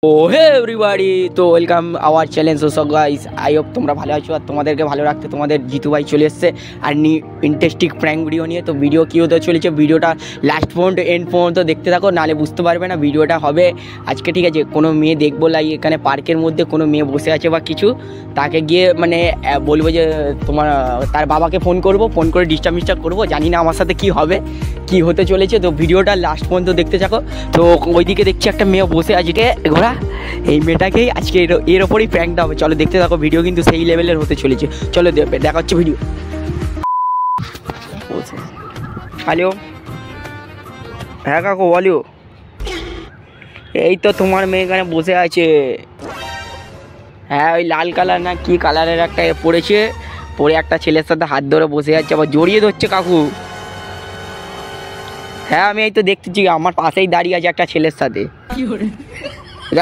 ও হে everybody, তো welcome our channel. So guys, I hope তোমরা ভালো আছো আর তোমাদেরকে ভালো রাখতে তোমাদের জিতু ভাই চলে এসছে আর ইন্টারেস্টিং প্র্যাঙ্ক ভিডিও নিয়ে। তো ভিডিও কী হতে চলেছে, ভিডিওটা লাস্ট পর্যন্ত এন্ড পর্যন্ত দেখতে থাকো, নাহলে বুঝতে পারবে না। ভিডিওটা হবে আজকে, ঠিক আছে? কোনো মেয়ে দেখবো লাই এখানে পার্কের মধ্যে কোনো মেয়ে বসে আছে বা কিছু, তাকে গিয়ে মানে বলবো যে তোমার তার বাবাকে ফোন করবো, ফোন করে ডিস্টার্ব করবো। জানি না আমার সাথে কী হবে, কী হতে চলেছে। তো ভিডিওটা লাস্ট পর্যন্ত দেখতে থাকো। তো ওইদিকে দেখছি একটা মেয়ে বসে আজকে ঘোরা, এই মেয়েটাকেই আজকে এর ওপরই প্র্যাঙ্কটা হবে। চলো দেখতে থাকো, ভিডিও কিন্তু সেই লেভেলের হতে চলেছে। চলো দেখা হচ্ছে ভিডিও। হ্যালো, হ্যাঁ কাকু বলো। এই তো তোমার মেয়ে এখানে বসে আছে। হ্যাঁ, ওই লাল কালার না কি কালারের একটা পড়েছে, পরে একটা ছেলের সাথে হাত ধরে বসে আছে, আবার জড়িয়ে ধরছে কাকু। হ্যাঁ, আমি এই তো দেখতেছি, আমার পাশেই দাঁড়িয়ে আছে একটা ছেলের সাথে।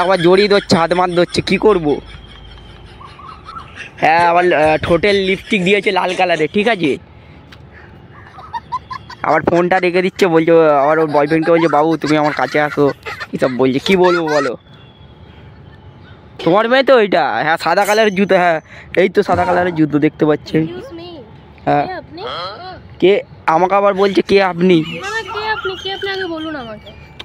আবার জড়িয়ে ধরছে, হাত মাত ধরছে, কী করবো? হ্যাঁ, আবার ঠোঁটের লিপস্টিক দিয়েছে লাল কালারের, ঠিক আছে? আবার ফোনটা রেখে দিচ্ছে, বলছে আবার ওর বয়ফ্রেন্ডকে বলছে বাবু তুমি আমার কাছে আসো, এসব বলছে। কী বলবো বলো? তোমার মেয়ে তো ওইটা, হ্যাঁ সাদা কালারের জুতো। হ্যাঁ এই তো সাদা কালারের জুতো দেখতে পাচ্ছেন। হ্যাঁ, কে? আমাকে আবার বলছে কে আপনি?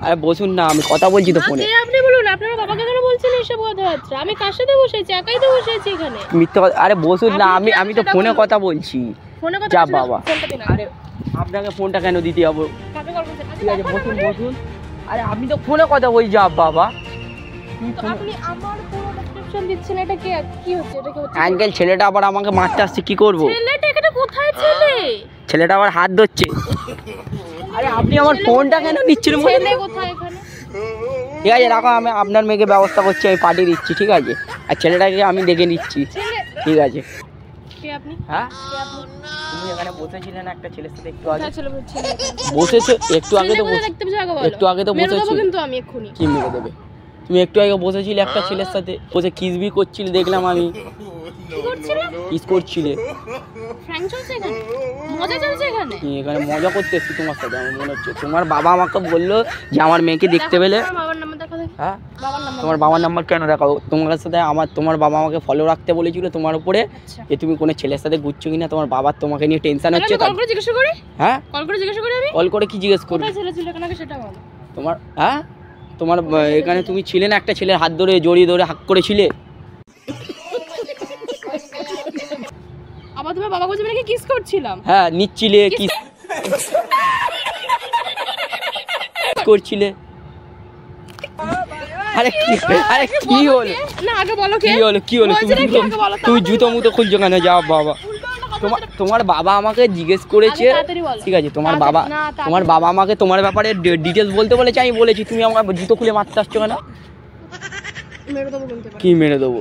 আরে বসুন না, আমি কথা বলছি তো ফোনে। আপনি বলুন, আপনার বাবাকে কেন বলছেন এইসব কথাবার্তা? আমি কার সাথে বসেছি? একাই তো বসেছি এখানে। মিথ্যা কথা। আরে বসুন না, আমি তো ফোনে কথা বলছি। ফোনে কথা যা বলছি, বাবা। ফোনটা দিন। আরে আপনাকে ফোনটা কেন দিতে যাবো? কাকে কল করছেন? ঠিক আছে বসুন বসুন। আরে আমি তো ফোনে কথা বলছি। যা বাবা, তো আপনি আমার পুরো ডেসক্রিপশন দিচ্ছেন, এটা কি হচ্ছে? এটা কি হচ্ছে? আঙ্কেল ছেলেটা আবার আমাকে মারতে আসছে, কি করব? ছেলেটা এখানে কোথায় ছেলে? ছেলেটা আবার হাত ধরছে। আরে আপনি আমার ফোনটা কেন নিচ্ছেন? ছেলে কোথায় এখানে? ঠিক আছে রাখো, আমি আপনার মেয়েকে ব্যবস্থা করছি, আমি পাঠিয়ে দিচ্ছি, ঠিক আছে? আর ছেলেটাকে আমি দেখে নিচ্ছি, ঠিক আছে? কে আপনি? হ্যাঁ, কে আপনি? তুমি এখানে বসেছিলেন একটা ছেলের সাথে একটু আগে। কোথায় ছেলে বলছেন? বসেছো একটু আগে তো দেখতে জায়গা বলো। একটু আগে তো মেরে দেবো বসেছি। কিন্তু আমি এক্ষুনি। কি মেরে দেবে? তুমি একটু আগে বসেছিলে একটা ছেলের সাথে, বসে কিসবি করছিলে, দেখলাম আমি। কি করছিলে? কিস করছিলে। ফ্র্যাঙ্ক চলছে এখানে? মজা চলছে এখানে? এখানে মজা করতে এসছি তোমার সাথে, আমার মনে হচ্ছে। তোমার বাবা আমাকে বললো যে আমার মেয়েকে দেখতে পেলে। তোমার বাবার নাম্বার দেখাও দেখি। হ্যাঁ, বাবার নাম্বার। তোমার বাবার নাম্বার কেন দেখাবো? তোমার সাথে তোমার বাবা আমাকে ফলো রাখতে বলেছিল তোমার উপরে, আচ্ছা। যে তুমি কোনো ছেলের সাথে ঘুরছো কিনা। তোমার বাবার তোমাকে নিয়ে টেনশন হচ্ছে। কল করে জিজ্ঞাসা করি? হ্যাঁ, কল করে জিজ্ঞাসা করি আমি? কল করে কি জিজ্ঞেস করবো? কোথায় ছেলে ছিল কেন আগে সেটা বলো। তোমার হ্যাঁ, তোমার এখানে তুমি ছিলে না, একটা ছেলের হাত ধরে জড়িয়ে ধরে হাক করেছিলে। আবার তোমার বাবা বলছে নাকি কিস করছিলাম? হ্যাঁ, নিচ্ছিলে, কিস করছিলে। আরে কি হলো? না আগে বলো কে? কি হলো? তুমি জুতো মুতো খুলছো কেন? যাও বাবা। তোমার বাবা আমাকে জিজ্ঞেস করেছে, ঠিক আছে? তোমার বাবা আমাকে তোমার ব্যাপারে ডিটেলস বলতে বলেছে, আমি বলেছি। তুমি আমাকে জুতো খুলে মারতে আসছো কেন? কি মেরে দেবো?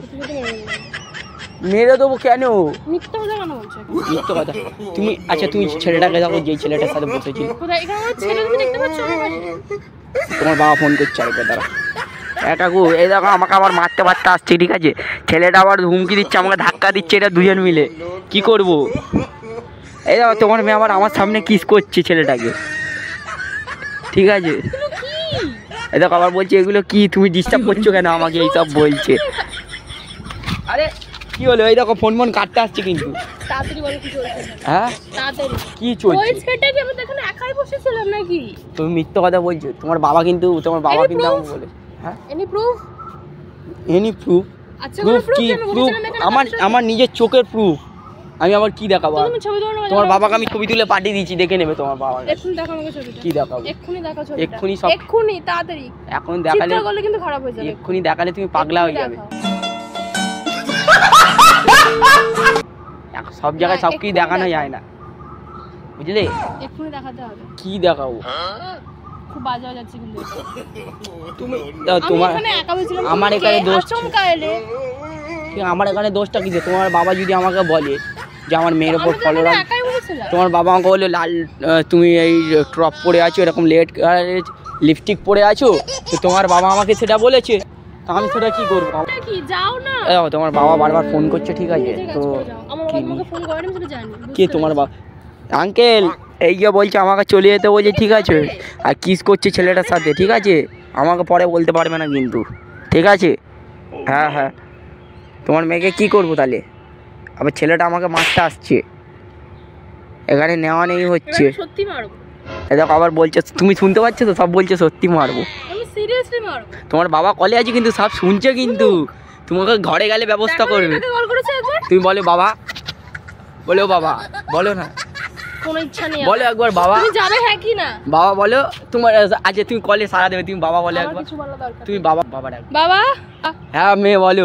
মেরে দেবো কেন? মিথ্যা কথা কেন বলছো? মিথ্যা কথা? তুমি আচ্ছা, তুমি ছেলেটাকে দেখো, যেই ছেলেটার সাথে বসেছিল। কোথায়? এখানে আমার ছেলে তুমি দেখতে পাচ্ছ আমার পাশে? তোমার বাবা ফোন করছে আরেকবার, দাঁড়া। কাকু এই দেখো, আমাকে আবার মারতে আসছে, ঠিক আছে? ছেলেটা আবার হুমকি দিচ্ছে, আমাকে ধাক্কা দিচ্ছে, এটা দুজন মিলে। কি করব? এই দেখো, তোমার মেয়ে আবার আমার সামনে কিস করছে ছেলেটাকে, ঠিক আছে? এই দেখো আবার বলছে এগুলো কি, তুমি ডিস্টার্ব করছো কেন আমাকে, এইসব বলছে। আরে কি হলো? এই দেখো ফোন কাটতে আসছে কিন্তু। তাড়াতাড়ি বলো কি চলছে? হ্যাঁ, তাড়াতাড়ি কি চলছে? ওই ছেলেটা কি আমি এখানে একাই বসেছিলাম নাকি? তুমি মিথ্যা কথা বলছো। তোমার বাবা কিন্তু আমাকে বলে। হ্যাঁ, এনি প্রুফ? Any proof? আচ্ছা, প্রুফ কি? প্রুফ আমার নিজের চোখের প্রুফ। আমি আবার কি দেখাবো? তুমি ছবি তুলে তোমার বাবাকে আমি ছবি তুলে পাঠিয়ে দিয়েছি, দেখে নেবে তোমার বাবা। এক্ষুনি দেখাও আমাকে ছবিটা। কি দেখাবো? এক্ষুনি দেখাও ছবিটা। এক্ষুনি সব, এক্ষুনি তাড়াতাড়ি। এখন দেখালে চিৎকার করলে কিন্তু খারাপ হয়ে যাবে। এক্ষুনি দেখালে তুমি পাগলা হয়ে যাবে। সব জায়গায় সব কিছু দেখানো যায় না, বুঝলে? এক্ষুনি দেখাতে হবে। কি দেখাবো? খুব বাজে হয়ে যাচ্ছে কিন্তু। তুমি তোমার আমার এখানে দোষ, আমার এখানে দোষটা কি? তোমার বাবা যদি আমাকে বলে যে আমার মেয়ের ওপর ফলো রাখ, তোমার বাবা আমাকে বললো লাল তুমি এই টপ পরে আছো, এরকম লেট লিপস্টিক পরে আছো, তো তোমার বাবা আমাকে সেটা বলেছে, তো আমি সেটা কি করবো? তোমার বাবা বারবার ফোন করছে, ঠিক আছে? তো কে তোমার বাবা? আঙ্কেল এই যে বলছে আমাকে চলে যেতে বলছে, ঠিক আছে? আর কিস করছে ছেলেটার সাথে, ঠিক আছে? আমাকে পরে বলতে পারবে না কিন্তু। ঠিক আছে? হ্যাঁ হ্যাঁ, তোমার মেয়েকে কি করবো তাহলে? আবার ছেলেটা আমাকে মারতে আসছে, এখানে নেওয়া নেই হচ্ছে। সত্যি মারবো। দেখো আবার বলছে, তুমি শুনতে পাচ্ছ তো, সব বলছে সত্যি মারবো। আমি সিরিয়াসলি মারবো। তোমার বাবা কলে আছে কিন্তু, সব শুনছে কিন্তু, তোমাকে ঘরে গেলে ব্যবস্থা করবে। কল করেছে একবার। তুমি বলো বাবা, বলো বাবা, বলো না, কোনো ইচ্ছা নেই। বলো একবার বাবা। তুমি যাবে হ্যাঁ কি না? বাবা বলো, তোমার আজকে তুমি কলে সারা দেবে, তুমি বাবা বলে আমার একবার। কিছু বলা দরকার তুমি বাবা, বাবা ডাক। বাবা। হ্যাঁ মেয়ে বলো।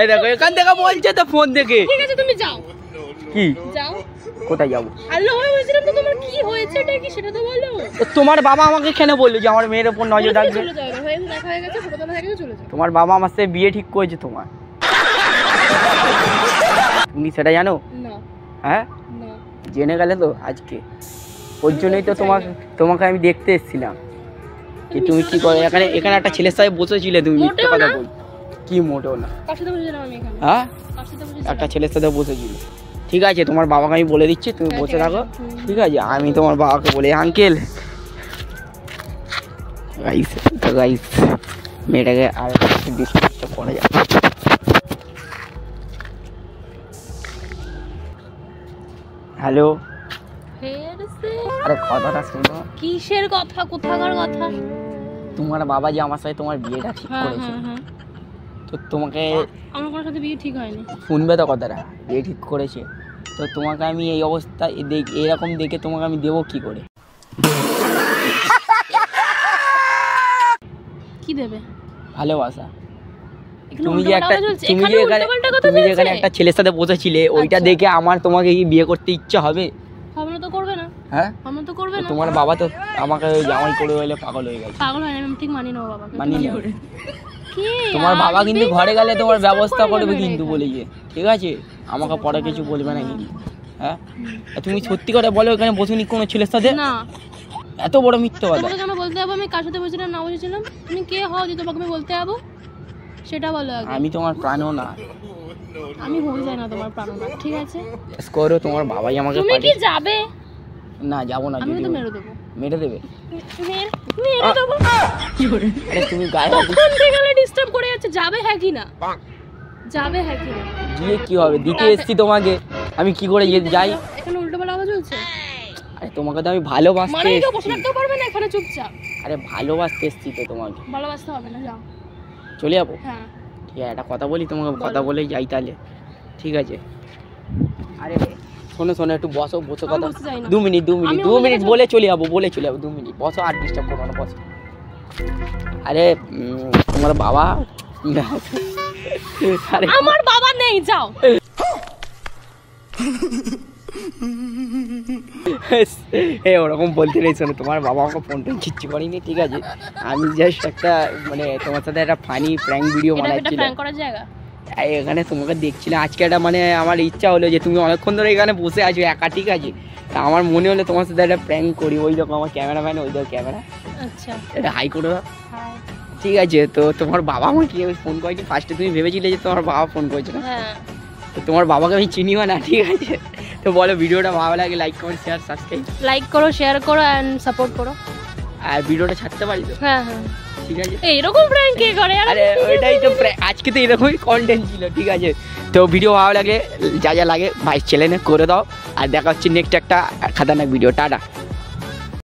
এই দেখো এখান থেকে বলছে তো, ফোন থেকে। ঠিক আছে তুমি যাও। কি যাও? কোথায় যাবো? হ্যালো বলছিলাম তো, তোমার কি হয়েছে এটা কি সেটা তো বলো। তো তোমার বাবা আমাকে কেন বললো যে আমার মেয়ের উপর নজর রাখবে? চলে যাও, হয়ে দেখা হয়ে গেছে, ফটো তোলা হয়ে গেছে, চলে যাও। তোমার বাবা আমার সাথে বিয়ে ঠিক করেছে তোমার, তুমি সেটা জানো? না হ্যাঁ না। জেনে গেলে তো আজকে, ওর জন্যই তো তোমাকে আমি দেখতে এসেছিলাম যে তুমি কি করো এখানে। এখানে একটা ছেলের সাথে বসেছিলে, তুমি মিথ্যে কথা বল। কি মোটেও না। কার সাথে বসেছিলাম আমি এখানে? হ্যাঁ কার সাথে বসেছিলাম? একটা ছেলের সাথে বসেছিলে। ঠিক আছে, তোমার বাবাকে আমি বলে দিচ্ছি, তুমি বসে থাকো। ঠিক আছে, আমি তোমার বাবাকে বলি, আঙ্কেল গাইস, তো গাইস মেয়েটাকে আর ডিস্টার্ব করা যাবে। হ্যালো, আরে কথাটা শোনো। কিসের কথা? কোথাকার কথা? তোমার বাবা যে আমার সাথে তোমার বিয়েটা ঠিক করেছে, তো তোমাকে আমার কোনো সাথে বিয়ে ঠিক হয়নি। শুনবে তো কথাটা, বিয়ে ঠিক করেছে, তো তোমাকে আমি এই অবস্থায় এরকম দেখে তোমাকে আমি দেবো কি করে? কি দেবে? ভালোবাসা। এখানে তুমি যে উল্টোপাল্টা একটা চলছে, তুমি এখানে যে এখানে উল্টোপাল্টা কথা তুমি যে বলছে। এখানে একটা ছেলের সাথে বসেছিলে, ওইটা আচ্ছা। দেখে আমার তোমাকে কি বিয়ে করতে ইচ্ছা হবে? হবে না তো, করবে না। হ্যাঁ, হবে তো, করবে না। তোমার বাবা তো আমাকে ওই জামাই করে হইলে পাগল হয়ে গেছে। পাগল হয় না, আমি ঠিক মানি না বাবাকে। মানি না। কি তোমার বাবা কিন্তু ঘরে গেলে তোমার ব্যবস্থা করবে কিন্তু, বলে। বলে যে ঠিক আছে, আমাকে পরে কিছু বলবে না কিন্তু। হ্যাঁ, আর তুমি সত্যি করে বলো, এখানে বসুনি কোনো ছেলের সাথে? না। এত বড় মিথ্যে কথা। তোমাকে কেন বলতে যাবো আমি কার সাথে বসেছিলাম না বসেছিলাম? তুমি কে হও যে তোমাকে আমি বলতে যাবো? সেটা বলো আগে। আমি তোমার প্রাণও না। আমি হয়ে যাই না তোমার প্রাণনাথ, ঠিক আছে? স্কোরও তোমার বাবাই আমাকে তুমি কি যাবে? না যাবো না। আমি যদি তো মেরে দেবো। মেরে দেবে? মেরে দেবো। কি করে? আরে তুমি গায়ে হাত তখন থেকে গেলে ডিস্টার্ব করে যাচ্ছে। যাবে হ্যাঁ কি না? যাবে হ্যাঁ কি না? দিয়ে কি হবে? দিতে এসেছি তোমাকে, আমি কি করে যাই? এখানে উল্টোপাল্টা আওয়াজ হচ্ছে। আরে তোমাকে তো আমি ভালোবাসতে মানে কেউ বসে এসেছি। থাকতেও পারবে না এখানে চুপচাপ। আরে ভালোবাসতে এসেছি তো তোমাকে। ভালোবাসতে হবে না, যাও। চলে যাবো? হ্যাঁ। ঠিক আছে, একটা কথা বলি তোমাকে, কথা বলেই যাই তাহলে। ঠিক আছে, আরে শোনো শোনো, একটু বসো, বসে আমি কথা। বসতে চাই না। 2 মিনিট, 2 মিনিট, আমি 2 অন্য মিনিট জায়গায় বলে চলে যাবো, 2 মিনিট বসো, আর ডিস্টার্ব করবো না, বসো। আরে তোমার বাবা আরে আমার বাবা নেই, যাও। ওরকম বলতে নেই, শোনো, তোমার বাবা আমাকে ফোনটা কিচ্ছু করেনি। ঠিক আছে, আমি জাস্ট একটা মানে তোমার সাথে একটা ফানি প্র্যাঙ্ক ভিডিও এটা বানাচ্ছিলাম। প্র্যাঙ্ক করার জায়গা? এখানে তোমাকে দেখছিলাম আজকে, একটা মানে আমার ইচ্ছা হলো যে তুমি অনেকক্ষণ ধরে এখানে বসে আছো একা, ঠিক আছে, তা আমার মনে হলো তোমার সাথে একটা প্র্যাঙ্ক করি। ওই রকম আমার ক্যামেরাম্যান, ওই দেখো ক্যামেরা, আচ্ছা। এটা হাই করে দাও। হ্যাঁ। ঠিক আছে, তো তোমার বাবা আমাকে ফোন করেছে। ফার্স্টে তুমি ভেবেছিলে যে তোমার বাবা ফোন করেছে না? হ্যাঁ। তো তোমার বাবাকে আমি চিনিও না, ঠিক আছে, তো বলো ভিডিওটা ভালো লাগে like comment share subscribe. Like করো, শেয়ার করো এন্ড সাপোর্ট করো। আর ভিডিওটা ছাড়তে পারি তো? হ্যাঁ হ্যাঁ, ঠিক আছে। এইরকম প্র্যাঙ্ক কে করে? আরে ওইটাই তো আজকে তো এরকমই কন্টেন্ট ছিল। ঠিক আছে, তো ভিডিও ভালো লাগে, যা যা লাগে ভাই চ্যানেলে করে দাও। আর দেখা হচ্ছে নেক্সট একটা খাতারনাক ভিডিও। টাটা।